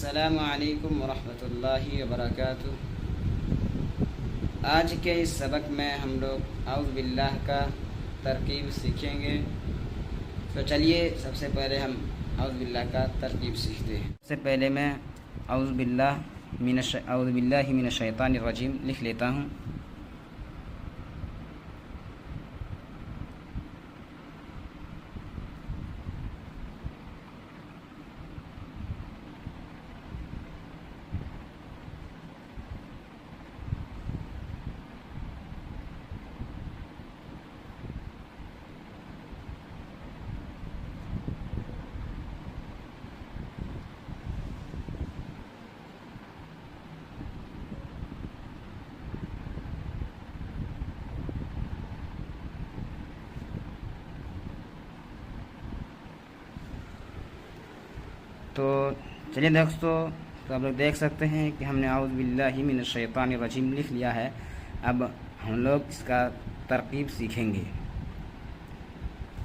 السلام علیکم ورحمۃ اللہ وبرکاتہ۔ آج کے اس سبق میں ہم لوگ اعوذ باللہ کا ترکیب سیکھیں گے۔ تو چلیے سب سے پہلے ہم اعوذ باللہ کا ترکیب سیکھتے ہیں۔ سب سے پہلے میں اعوذ باللہ من الشیطان الرجیم لکھ لیتا ہوں۔ تو چلیے دوستو، تو آپ لوگ دیکھ سکتے ہیں کہ ہم نے اعوذ باللہ من الشیطان الرجیم لکھ لیا ہے۔ اب ہم لوگ اس کا ترکیب سیکھیں گے۔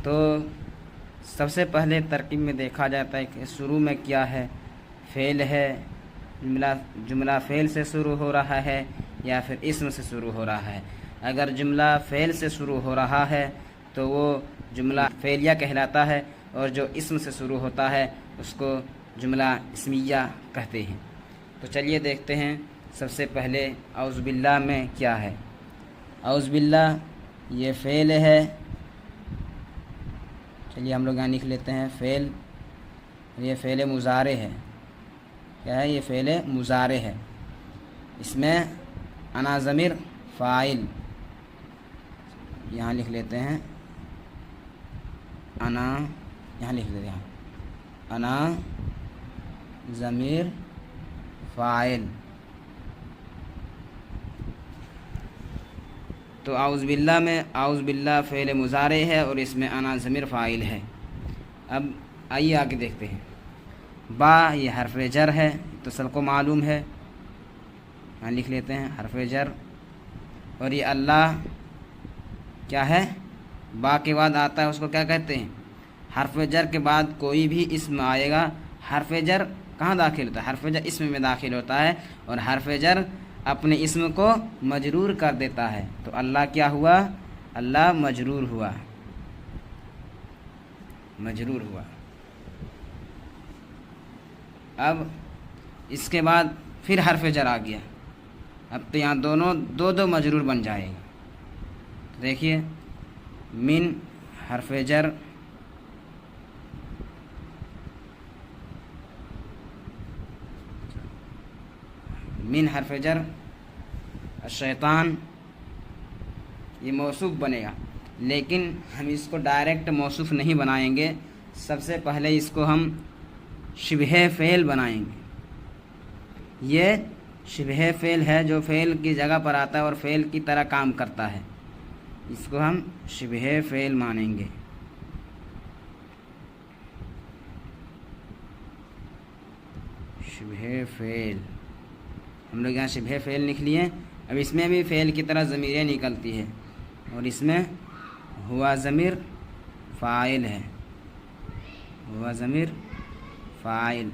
تو سب سے پہلے ترکیب میں دیکھا جاتا ہے کہ شروع میں کیا ہے، فعل ہے، جملہ فعل سے شروع ہو رہا ہے یا پھر اسم سے شروع ہو رہا ہے۔ اگر جملہ فعل سے شروع ہو رہا ہے تو وہ جملہ فعلیہ کہلاتا ہے، اور جو اسم سے شروع ہوتا ہے اس کو جملہ اسمیہ کہتے ہیں۔ تو چلیے دیکھتے ہیں سب سے پہلے اعوذ باللہ میں کیا ہے۔ اعوذ باللہ یہ فعل ہے۔ چلیے ہم لوگ یہاں لکھ لیتے ہیں فعل، یہ فعل مضارع ہے۔ کیا ہے؟ یہ فعل مضارع ہے۔ اس میں انا ضمیر فاعل، یہاں لکھ لیتے ہیں انا، یہاں لکھ لیتے ہیں انا ضمیر فاعل۔ تو اعوذ باللہ میں اعوذ باللہ فعل مضارع ہے اور اس میں انا ضمیر فاعل ہے۔ اب آئیے آگے دیکھتے ہیں۔ با یہ حرف جر ہے، تو سب کو معلوم ہے، یہاں لکھ لیتے ہیں حرف جر۔ اور یہ اللہ کیا ہے؟ با کے بعد آتا ہے، اس کو کیا کہتے ہیں؟ حرف جر کے بعد کوئی بھی اسم آئے گا، حرف جر کہاں داخل ہوتا ہے؟ حرف جر اسم میں داخل ہوتا ہے، اور حرف جر اپنے اسم کو مجرور کر دیتا ہے۔ تو اللہ کیا ہوا؟ اللہ مجرور ہوا، مجرور ہوا۔ اب اس کے بعد پھر حرف جر آ گیا، اب تو یہاں دونوں دو مجرور بن جائے گا۔ دیکھیے من حرف جر، من حرف جر الشیطان، یہ موصوف بنے گا، لیکن ہم اس کو ڈائریکٹ موصوف نہیں بنائیں گے، سب سے پہلے اس کو ہم شبہ فعل بنائیں گے۔ یہ شبہ فعل ہے، جو فعل کی جگہ پر آتا ہے اور فعل کی طرح کام کرتا ہے، اس کو ہم شبہ فعل مانیں گے۔ شبہ فعل، ہم لوگ یہاں شبہ فعل لکھ لیے۔ اب اس میں بھی فعل کی طرح ضمیریں نکلتی ہے، اور اس میں ہوا ضمیر فاعل ہے، ہوا ضمیر فاعل۔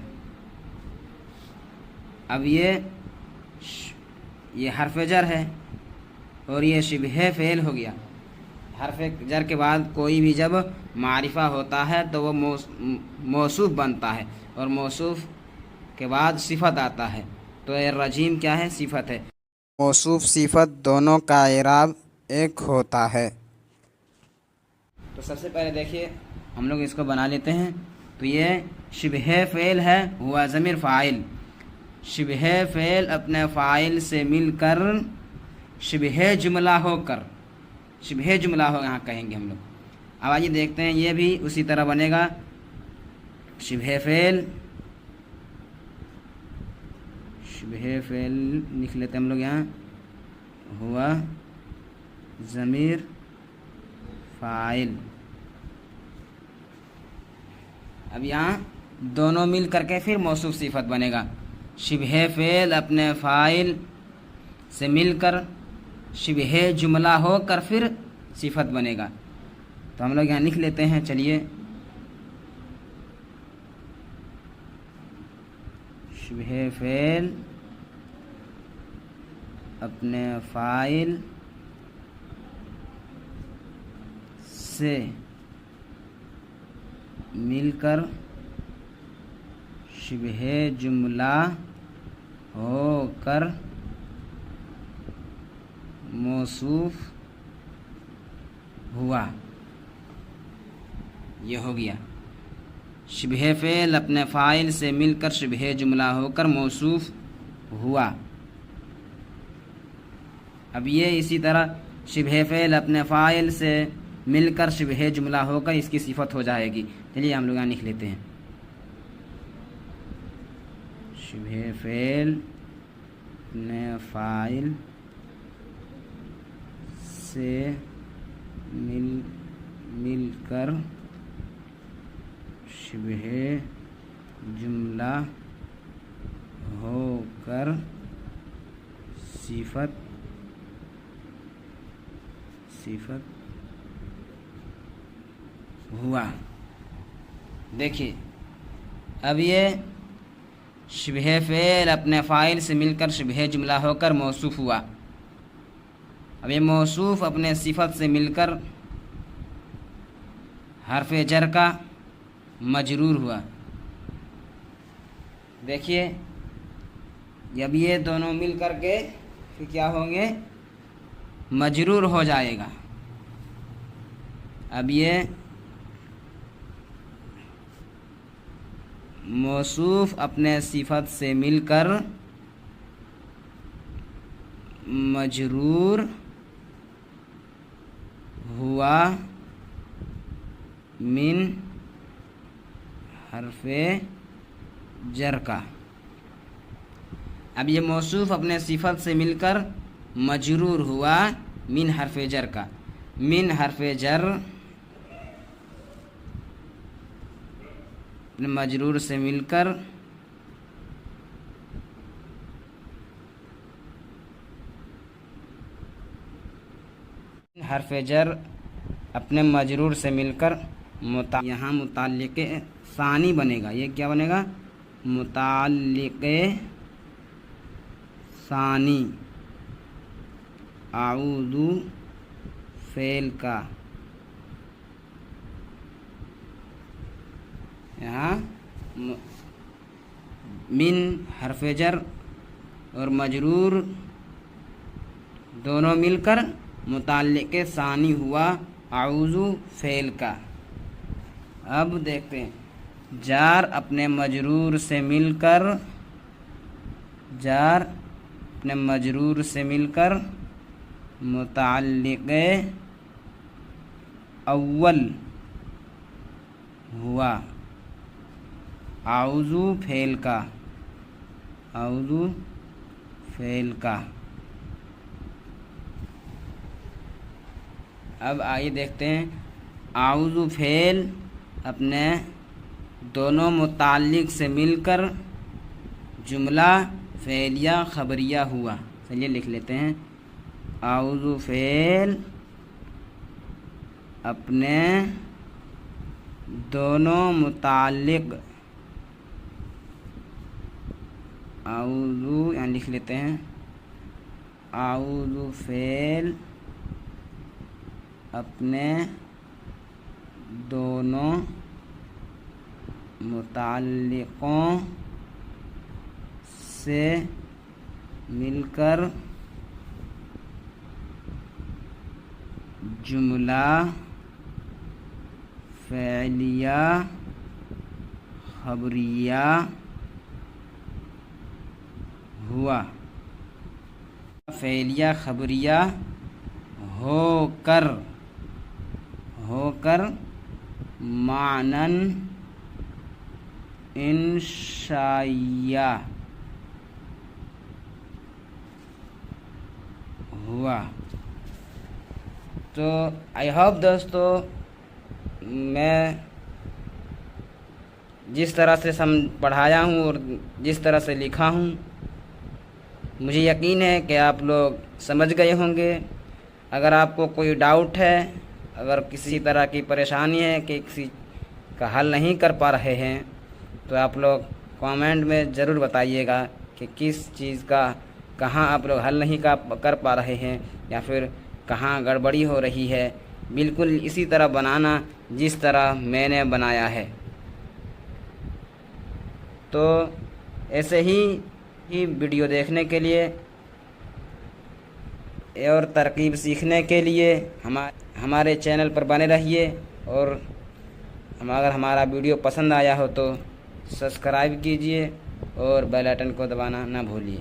اب یہ حرف جر ہے اور یہ شبہ فعل ہو گیا۔ حرف جر کے بعد کوئی بھی جب معرفہ ہوتا ہے تو وہ موصوف بنتا ہے، اور موصوف کے بعد صفت آتا ہے۔ تو الرجیم کیا ہے؟ صفت ہے۔ موصوف صفت دونوں کا اعراب ایک ہوتا ہے۔ تو سب سے پہلے دیکھیے ہم لوگ اس کو بنا لیتے ہیں۔ تو یہ شبہ فعل ہے، ہوا ضمیر فاعل۔ شبہ فعل اپنے فاعل سے مل کر شبہ جملہ ہو کر، شبہ جملہ ہو یہاں کہیں گے ہم لوگ۔ اب آئیے دیکھتے ہیں، یہ بھی اسی طرح بنے گا۔ شبہ فعل، شبہ فعل لکھ لیتے ہیں ہم لوگ یہاں، ہوا ضمیر فاعل۔ اب یہاں دونوں مل کر کے پھر موصوف صفت بنے گا۔ شبہ فعل اپنے فاعل سے مل کر شبہ جملہ ہو کر پھر صفت بنے گا۔ تو ہم لوگ یہاں لکھ لیتے ہیں، چلیے شبہ فعل اپنے فاعل سے مل کر شبہ جملہ ہو کر موصوف ہوا. یہ ہو گیا شبہ فعل اپنے فاعل سے مل کر شبہ جملہ ہو کر موصوف ہوا. اب یہ اسی طرح شبہ فعل اپنے فاعل سے مل کر شبہ جملہ ہو کر اس کی صفت ہو جائے گی. چلیے ہم لوگ یہاں لکھ لیتے ہیں. شبہ فعل اپنے فاعل سے مل کر شبہ جملہ ہو کر صفت ہوا. دیکھیے اب یہ شبہ فعل اپنے فاعل سے مل کر شبہ جملہ ہو کر موصوف ہوا. اب یہ موصوف اپنے صفت سے مل کر حرف جر کا مجرور ہوا. دیکھیے جب یہ دونوں مل کر کے پھر کیا ہوں گے؟ مجرور ہو جائے گا. اب یہ موصوف اپنے صفت سے مل کر مجرور ہوا من حرف جر کا. اب یہ موصوف اپنے صفت سے مل کر مجرور ہوا من حرف جر کا. من حرف جر مجرور سے مل کر حرف جر اپنے مجرور سے مل کر یہاں متعلق ثانی بنے گا. یہ کیا بنے گا؟ متعلق ثانی. اعوذ فعل کا یہاں من حرف جر اور مجرور دونوں مل کر متعلق ثانی ہوا اعوذ فعل کا. اب دیکھتے ہیں جار اپنے مجرور سے مل کر متعلق اول ہوا اعوذ فعل کا. اعوذ فعل کا. اب آئیے دیکھتے ہیں اعوذ فعل اپنے دونوں متعلق سے مل کر جملہ فعلیہ خبریہ ہوا. چلیے لکھ لیتے ہیں اعوذ فعل اپنے دونوں متعلق اعوذ یہاں لکھ لیتے ہیں اعوذ فعل اپنے دونوں متعلقوں سے مل کر جملہ فعلیہ خبریہ ہوا. فعلیہ خبریہ ہو کر معنن انشائیہ ہوا. تو آئی ہوپ دوستو میں جس طرح سے پڑھایا ہوں اور جس طرح سے لکھا ہوں مجھے یقین ہے کہ آپ لوگ سمجھ گئے ہوں گے. اگر آپ کو کوئی ڈاؤٹ ہے، اگر کسی طرح کی پریشانی ہے کہ کسی کا حل نہیں کر پا رہے ہیں تو آپ لوگ کامنٹ میں ضرور بتائیے گا کہ کس چیز کا کہاں آپ لوگ حل نہیں کر پا رہے ہیں یا پھر کہاں گڑبڑی ہو رہی ہے، بالکل اسی طرح بنانا جس طرح میں نے بنایا ہے۔ تو ایسے ہی ویڈیو دیکھنے کے لیے اور ترکیب سیکھنے کے لیے ہمارے چینل پر بنے رہیے، اور اگر ہمارا ویڈیو پسند آیا ہو تو سبسکرائب کیجئے اور بیل آئیکن کو دبانا نہ بھولیے۔